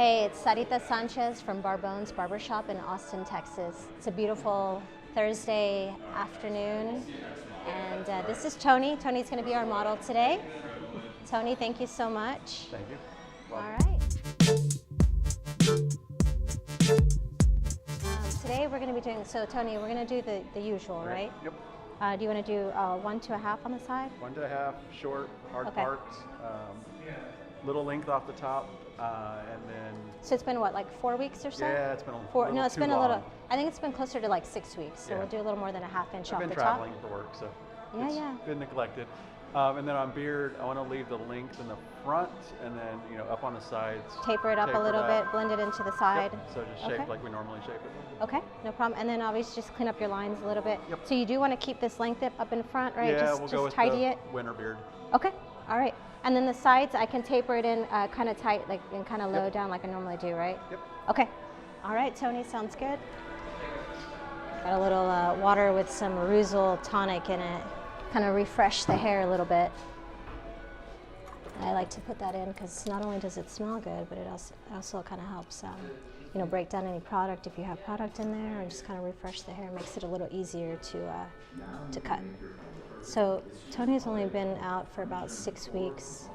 Hey, it's Sarita Sanchez from Barbone's Barbershop in Austin, Texas. It's a beautiful Thursday afternoon, and this is Tony. Tony's going to be our model today. Tony, thank you so much. Thank you. All right. Today we're going to be doing, so Tony, we're going to do the usual, right? Yep. Do you want to do 1 to 1/2 on the side? 1 to 1/2, short, hard Okay. parts, little length off the top, and then. So it's been what, like 4 weeks or so? Yeah, it's been a Four, little no, it's too been a long. little, I think it's been closer to like 6 weeks. So Yeah. we'll do a little more than a 1/2 inch I've off been the traveling top. for work, so Yeah, it's yeah. been neglected. And then on beard, I want to leave the length in the front, and then up on the sides. Taper it up a little bit, blend it into the side. Yep. So just shape Okay. like we normally shape it. Okay, no problem. And then obviously just clean up your lines a little bit. Yep. So you do want to keep this length up in front, right? Yeah, just we'll go with tidy the it. winter beard. Okay, all right. And then the sides, I can taper it in kind of tight, like and kind of low Yep. down like I normally do, right? Yep. Okay. All right, Tony, sounds good. Got a little water with some Ruzol tonic in it. Kind of refresh the hair a little bit. I like to put that in because not only does it smell good, but it also kind of helps, break down any product if you have product in there, and just kind of refresh the hair. Makes it a little easier to cut. So Tony's only been out for about 6 weeks.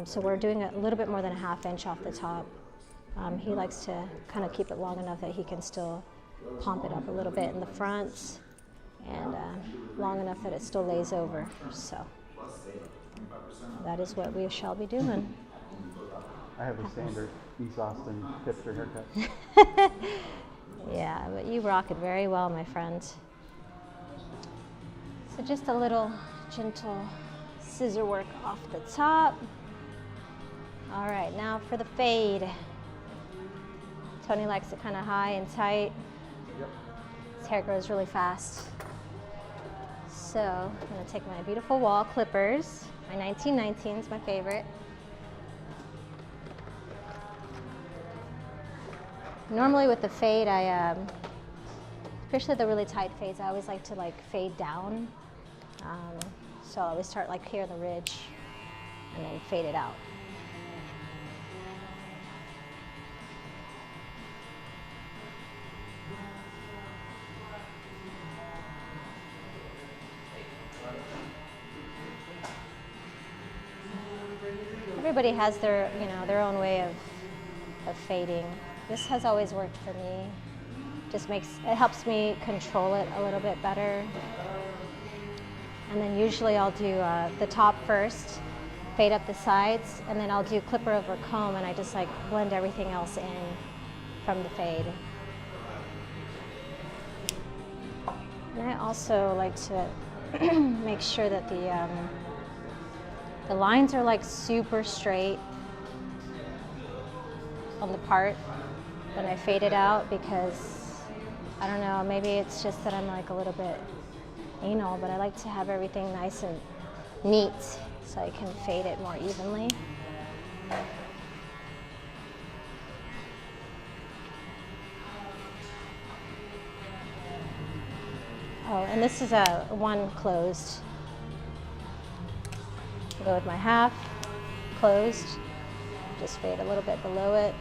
So we're doing a little bit more than a 1/2 inch off the top. He likes to kind of keep it long enough that he can still pump it up a little bit in the front, and long enough that it still lays over. So that is what we shall be doing. I have a standard East Austin hipster haircut. Yeah, but you rock it very well, my friend. So just a little gentle scissor work off the top. All right, now for the fade. Tony likes it kind of high and tight. Yep. His hair grows really fast. So I'm gonna take my beautiful wall clippers. My 1919 is my favorite. Normally with the fade, especially the really tight fades, I always like to fade down. So I always start here in the ridge and then fade it out. Everybody has their own way of fading. This has always worked for me. It helps me control it a little bit better. And then usually I'll do the top first, fade up the sides, and then I'll do clipper over comb, and I just blend everything else in from the fade. And I also like to make sure that the lines are super straight on the part when I fade it out, because I don't know, maybe it's just that I'm a little bit anal, but I like to have everything nice and neat so I can fade it more evenly. Oh, and this is a 1 closed. I'll go with my 1/2 closed. Just fade a little bit below it.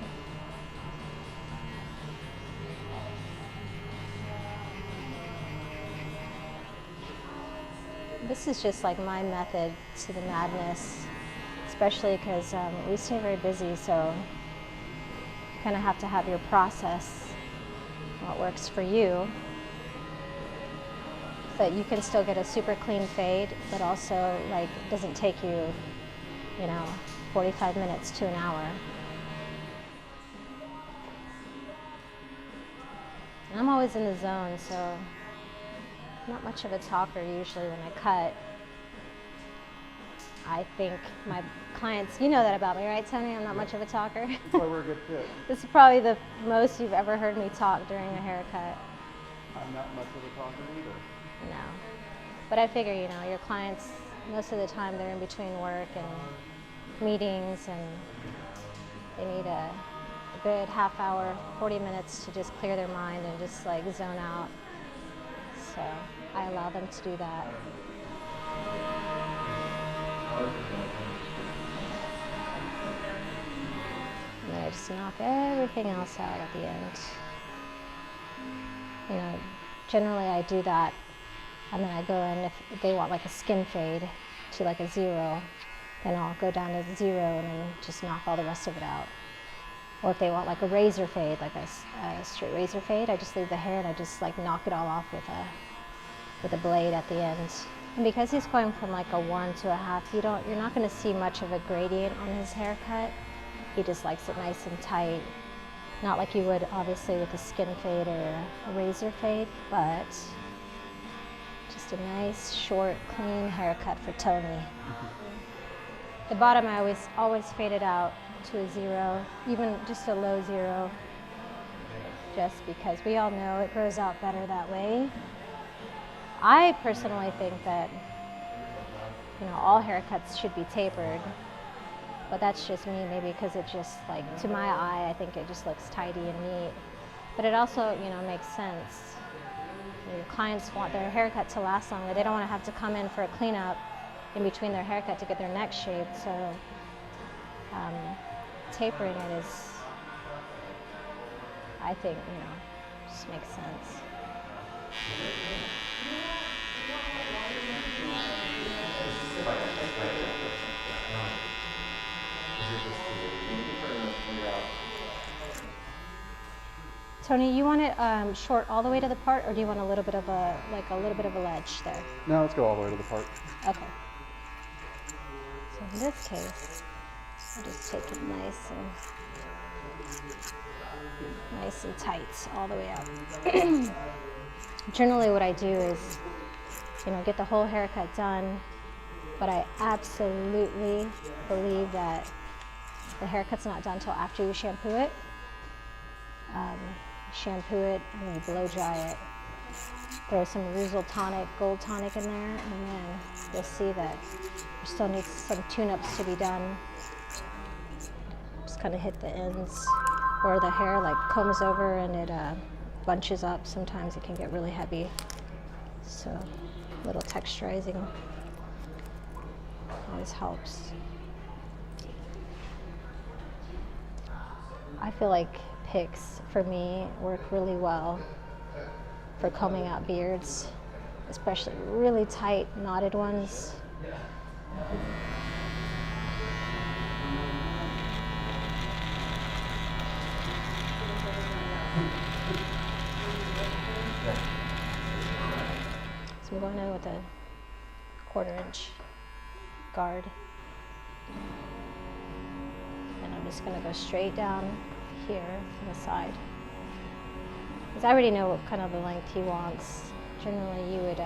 This is just my method to the madness, especially because we stay very busy, so you kind of have to have your process, what works for you, so that you can still get a super clean fade, but also it doesn't take you, 45 minutes to an hour. And I'm always in the zone, so I'm not much of a talker usually when I cut. I think my clients, you know that about me, right, Tony? I'm not much of a talker. That's why we're a good fit. This is probably the most you've ever heard me talk during a haircut. I'm not much of a talker either. No. But I figure, your clients, most of the time they're in between work and meetings, and they need a good 1/2 hour, 40 minutes to just clear their mind and just zone out. So I allow them to do that. just knock everything else out at the end. You know, generally I do that, and then I go in, if they want like a skin fade to like a 0, then I'll go down to 0 and then just knock all the rest of it out. Or if they want like a razor fade, like a straight razor fade, I just leave the hair and I just like knock it all off with a blade at the end. And because he's going from like a 1 to a half, you're not going to see much of a gradient on his haircut. He just likes it nice and tight. Not like you would obviously with a skin fade or a razor fade, but just a nice, short, clean haircut for Tony. The bottom I always fade it out to a 0, even just a low 0, just because we all know it grows out better that way. I personally think that, you know, all haircuts should be tapered, but that's just me, maybe because it just, like, to my eye, I think it just looks tidy and neat. But it also, you know, makes sense. Your clients want their haircut to last longer. They don't want to have to come in for a cleanup in between their haircut to get their neck shaped. So tapering it is, I think, you know, just makes sense. Tony, you want it short all the way to the part, or do you want a little bit of a ledge there? No, let's go all the way to the part. Okay. So in this case, I'll just take it nice and tight all the way out. Generally what I do is, you know, get the whole haircut done, but I absolutely believe that the haircut's not done until after you shampoo it. Shampoo it and you blow dry it. Throw some Rusel tonic, gold tonic in there, and then you'll see that there still needs some tune-ups to be done. Just kind of hit the ends where the hair like combs over and it bunches up. Sometimes it can get really heavy. So a little texturizing always helps. I feel like picks for me work really well for combing out beards, especially really tight knotted ones. So I'm going in with a 1/4 inch guard. And I'm just going to go straight down here on the side. Because I already know what kind of the length he wants. Generally you would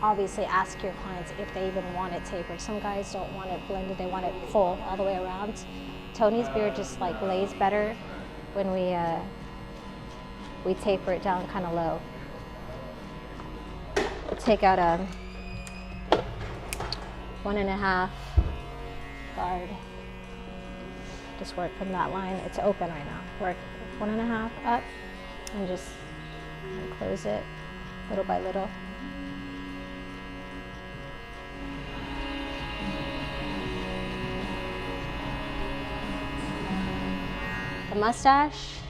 obviously ask your clients if they even want it tapered. Some guys don't want it blended, they want it full all the way around. Tony's beard just like lays better when we taper it down kind of low. We'll take out a 1.5 guard. Just work from that line. It's open right now. Work 1.5 up and just close it little by little. The mustache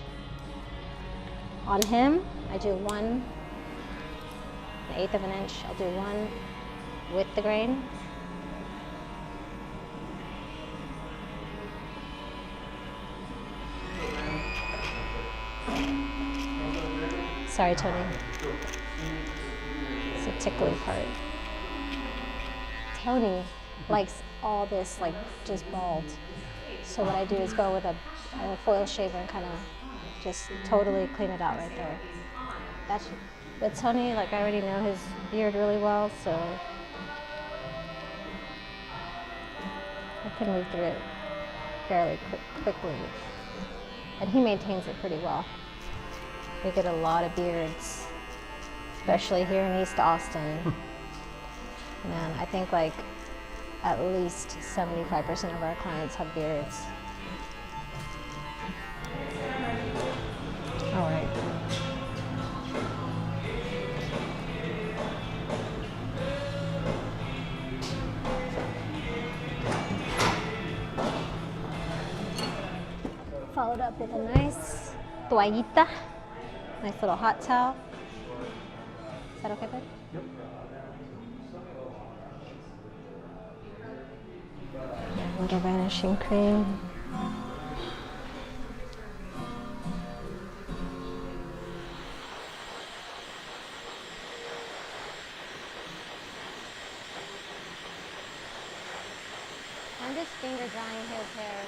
on him, I do 1/8 of an inch. I'll do 1 with the grain. Sorry, Tony. It's a tickly part. Tony likes all this like just bald. So what I do is go with a foil shaver and kind of just totally clean it out right there. But Tony, like I already know his beard really well, so I can move through it fairly quickly. And he maintains it pretty well. We get a lot of beards, especially here in East Austin. Man, I think like at least 75% of our clients have beards. All right. Followed up with a nice toallita, nice little hot towel. Is that okay, bud? Yep. A little vanishing cream. I'm just finger drying his hair.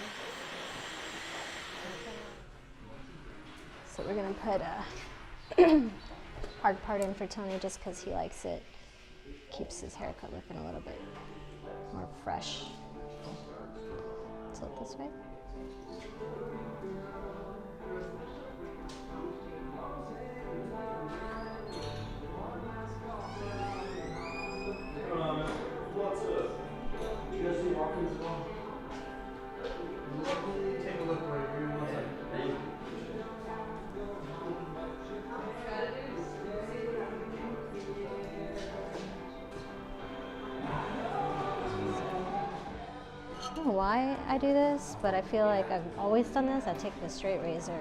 So we're gonna put a hard part in for Tony just because he likes it. Keeps his haircut looking a little bit more fresh. Tilt this way. Take a look right here. One second. I don't know why I do this, but I feel like I've always done this. I take the straight razor.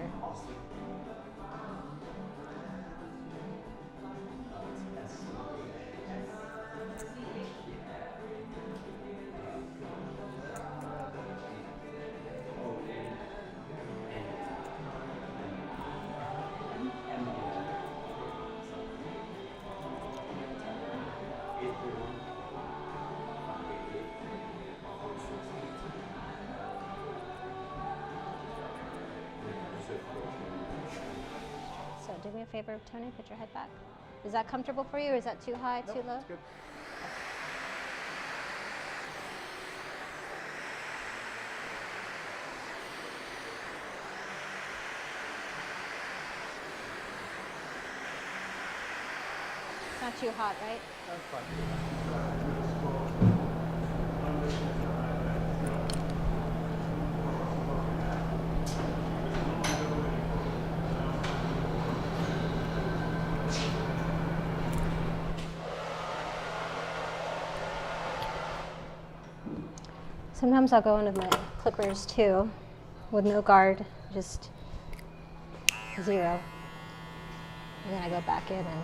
So do me a favor, Tony, put your head back. Is that comfortable for you, or is that too high, too low? That's good. It's not too hot, right? That's fine. Sometimes I'll go in with my clippers too, with no guard, just 0. And then I go back in and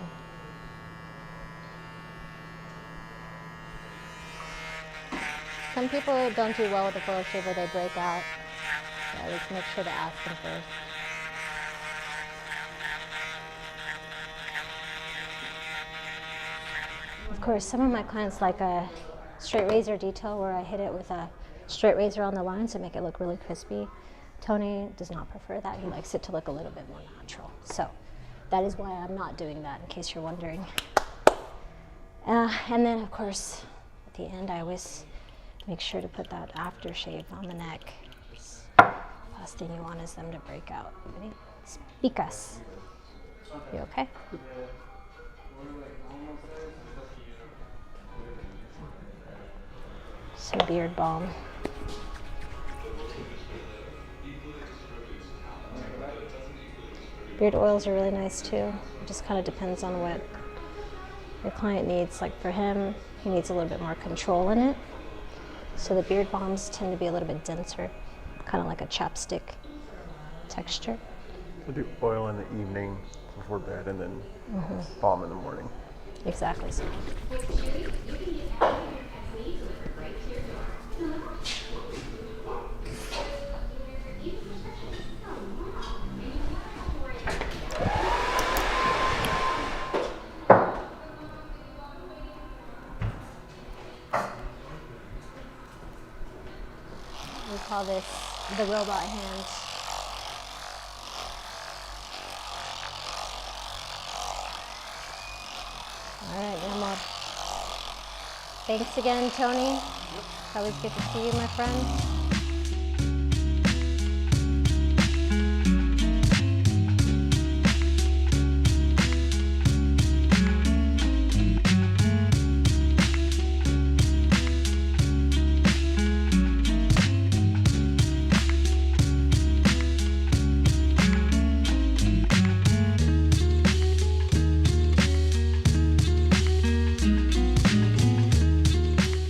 some people don't do well with the foil shaver, they break out. So I always make sure to ask them first. Of course, some of my clients like a straight razor detail where I hit it with a straight razor on the line to make it look really crispy. Tony does not prefer that. He likes it to look a little bit more natural. So that is why I'm not doing that, in case you're wondering. And then, of course, at the end, I always make sure to put that aftershave on the neck. Last thing you want is them to break out. Ready? Speak us. You okay? Some beard balm. Beard oils are really nice too. It just kind of depends on what your client needs. Like for him, he needs a little bit more control in it. So the beard balms tend to be a little bit denser, kind of like a chapstick texture. We'll do oil in the evening before bed and then balm in the morning. Exactly. So. We call this the robot hand. All right, Yamar. Thanks again, Tony. It's always good to see you, my friend.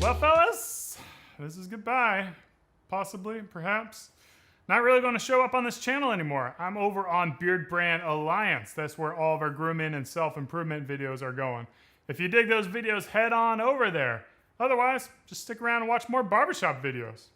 Well, fellas, this is goodbye. Possibly, perhaps. not really going to show up on this channel anymore. I'm over on Beard Brand Alliance. That's where all of our grooming and self-improvement videos are going. If you dig those videos, head on over there. Otherwise, just stick around and watch more barbershop videos.